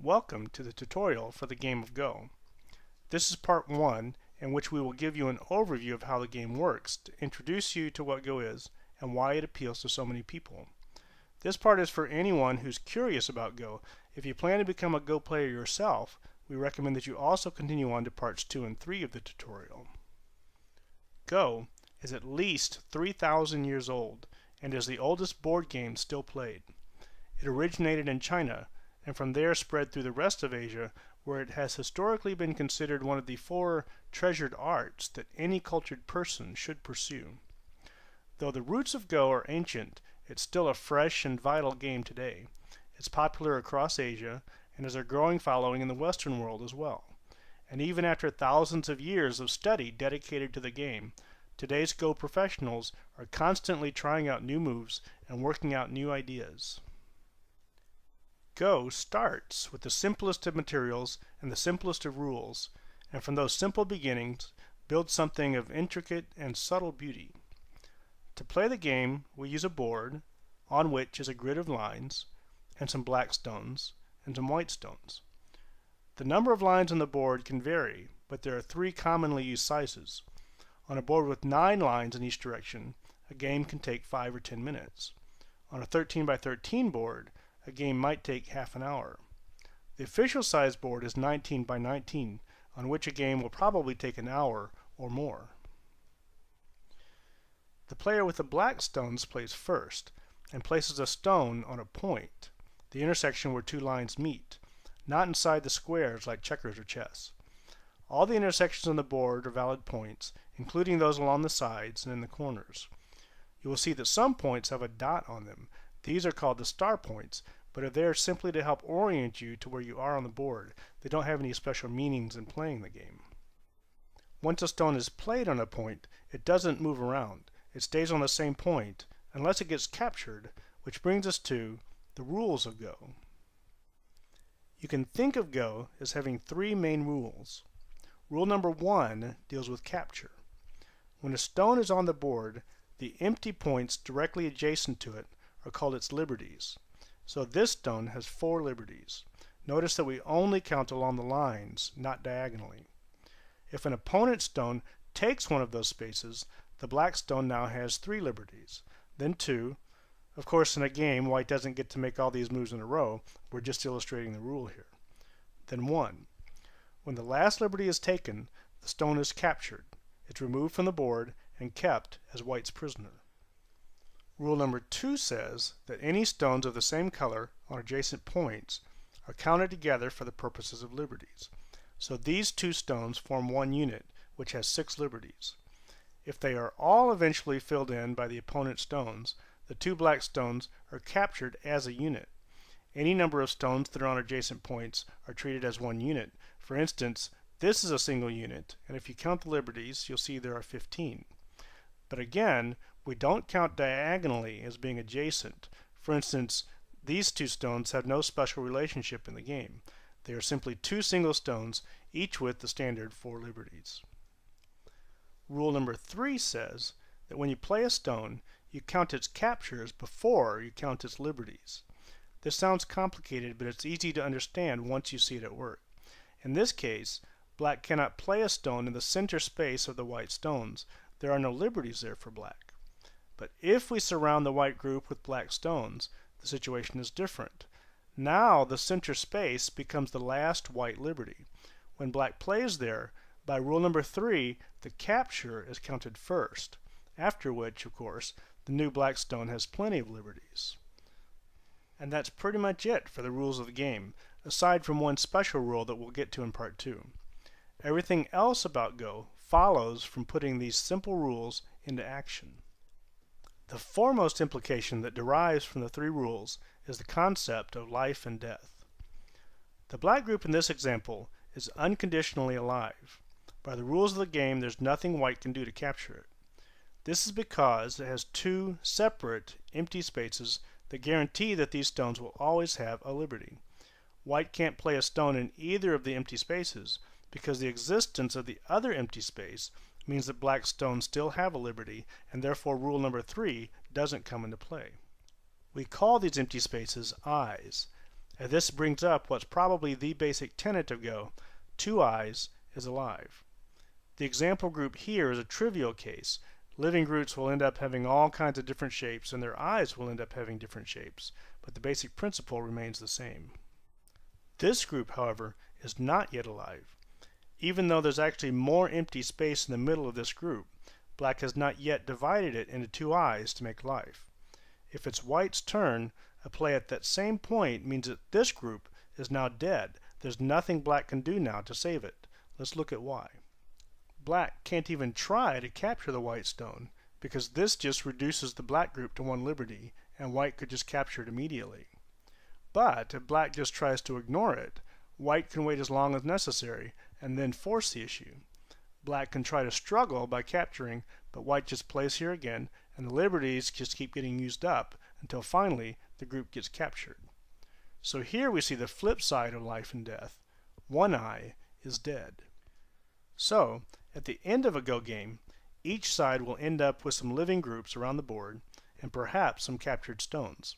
Welcome to the tutorial for the game of Go. This is part 1, in which we will give you an overview of how the game works to introduce you to what Go is and why it appeals to so many people. This part is for anyone who's curious about Go. If you plan to become a Go player yourself, we recommend that you also continue on to parts 2 and 3 of the tutorial. Go is at least 3,000 years old and is the oldest board game still played. It originated in China and from there spread through the rest of Asia, where it has historically been considered one of the 4 treasured arts that any cultured person should pursue. Though the roots of Go are ancient, it's still a fresh and vital game today. It's popular across Asia and has a growing following in the Western world as well. And even after thousands of years of study dedicated to the game, today's Go professionals are constantly trying out new moves and working out new ideas. Go starts with the simplest of materials and the simplest of rules, and from those simple beginnings build something of intricate and subtle beauty. To play the game, we use a board on which is a grid of lines and some black stones and some white stones. The number of lines on the board can vary, but there are 3 commonly used sizes. On a board with 9 lines in each direction, a game can take 5 or 10 minutes. On a 13 by 13 board, a game might take half an hour. The official size board is 19 by 19, on which a game will probably take an hour or more. The player with the black stones plays first and places a stone on a point, the intersection where 2 lines meet, not inside the squares like checkers or chess. All the intersections on the board are valid points, including those along the sides and in the corners. You will see that some points have a dot on them. These are called the star points, but are there simply to help orient you to where you are on the board. They don't have any special meanings in playing the game. Once a stone is played on a point, it doesn't move around. It stays on the same point unless it gets captured, which brings us to the rules of Go. You can think of Go as having 3 main rules. Rule number 1 deals with capture. When a stone is on the board, the empty points directly adjacent to it are called its liberties. So this stone has 4 liberties. Notice that we only count along the lines, not diagonally. If an opponent's stone takes one of those spaces, the black stone now has 3 liberties, then 2. Of course, in a game, white doesn't get to make all these moves in a row. We're just illustrating the rule here. Then 1. When the last liberty is taken, the stone is captured. It's removed from the board and kept as white's prisoner. Rule number 2 says that any stones of the same color on adjacent points are counted together for the purposes of liberties. So these 2 stones form one unit, which has 6 liberties. If they are all eventually filled in by the opponent's stones, the 2 black stones are captured as a unit. Any number of stones that are on adjacent points are treated as one unit. For instance, this is a single unit, and if you count the liberties, you'll see there are 15. But again, we don't count diagonally as being adjacent. For instance, these 2 stones have no special relationship in the game. They are simply 2 single stones, each with the standard 4 liberties. Rule number 3 says that when you play a stone, you count its captures before you count its liberties. This sounds complicated, but it's easy to understand once you see it at work. In this case, black cannot play a stone in the center space of the white stones. There are no liberties there for black. But if we surround the white group with black stones, the situation is different. Now the center space becomes the last white liberty. When black plays there, by rule number 3, the capture is counted first, after which, of course, the new black stone has plenty of liberties. And that's pretty much it for the rules of the game, aside from one special rule that we'll get to in part 2. Everything else about Go follows from putting these simple rules into action. The foremost implication that derives from the 3 rules is the concept of life and death. The black group in this example is unconditionally alive. By the rules of the game, there's nothing white can do to capture it. This is because it has 2 separate empty spaces that guarantee that these stones will always have a liberty. White can't play a stone in either of the empty spaces because the existence of the other empty space means that black stones still have a liberty, and therefore rule number 3 doesn't come into play. We call these empty spaces eyes, And this brings up what's probably the basic tenet of Go: two eyes is alive. The example group here is a trivial case. Living groups will end up having all kinds of different shapes, and their eyes will end up having different shapes, but the basic principle remains the same. This group, however, is not yet alive. Even though there's actually more empty space in the middle of this group, black has not yet divided it into two eyes to make life. If it's white's turn, a play at that same point means that this group is now dead. There's nothing black can do now to save it. Let's look at why. Black can't even try to capture the white stone, because this just reduces the black group to one liberty, and white could just capture it immediately. But if black just tries to ignore it, white can wait as long as necessary and then force the issue. Black can try to struggle by capturing, but white just plays here again, and the liberties just keep getting used up until finally the group gets captured. So here we see the flip side of life and death. One eye is dead. So, at the end of a Go game, each side will end up with some living groups around the board and perhaps some captured stones.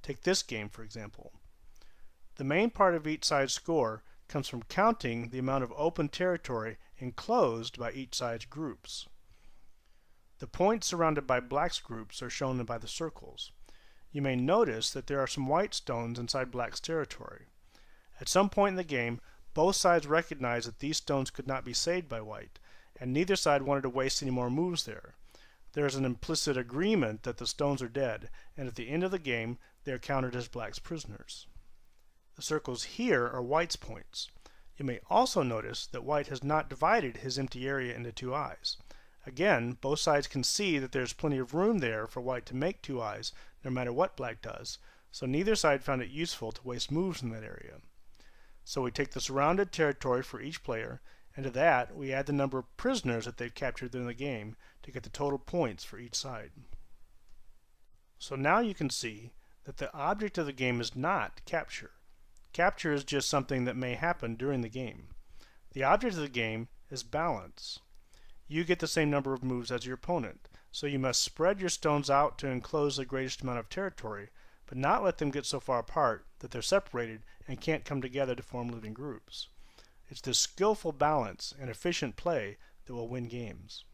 Take this game, for example. The main part of each side's score comes from counting the amount of open territory enclosed by each side's groups. The points surrounded by black's groups are shown by the circles. You may notice that there are some white stones inside black's territory. At some point in the game, both sides recognized that these stones could not be saved by white, and neither side wanted to waste any more moves there. There is an implicit agreement that the stones are dead, and at the end of the game, they are counted as black's prisoners. The circles here are white's points. You may also notice that white has not divided his empty area into two eyes. Again, both sides can see that there's plenty of room there for white to make two eyes, no matter what black does, so neither side found it useful to waste moves in that area. So we take the surrounded territory for each player, and to that we add the number of prisoners that they've captured during the game to get the total points for each side. So now you can see that the object of the game is not capture. Capture is just something that may happen during the game. The object of the game is balance. You get the same number of moves as your opponent, so you must spread your stones out to enclose the greatest amount of territory, but not let them get so far apart that they're separated and can't come together to form living groups. It's this skillful balance and efficient play that will win games.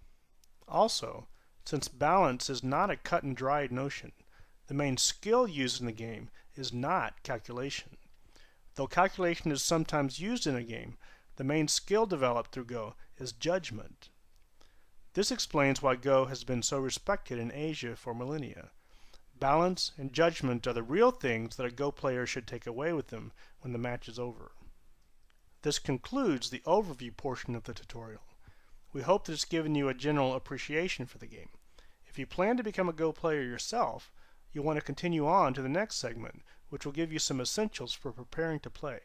Also, since balance is not a cut and dried notion, the main skill used in the game is not calculation. Though calculation is sometimes used in a game, the main skill developed through Go is judgment. This explains why Go has been so respected in Asia for millennia. Balance and judgment are the real things that a Go player should take away with them when the match is over. This concludes the overview portion of the tutorial. We hope that it's given you a general appreciation for the game. If you plan to become a Go player yourself, you'll want to continue on to the next segment, which will give you some essentials for preparing to play.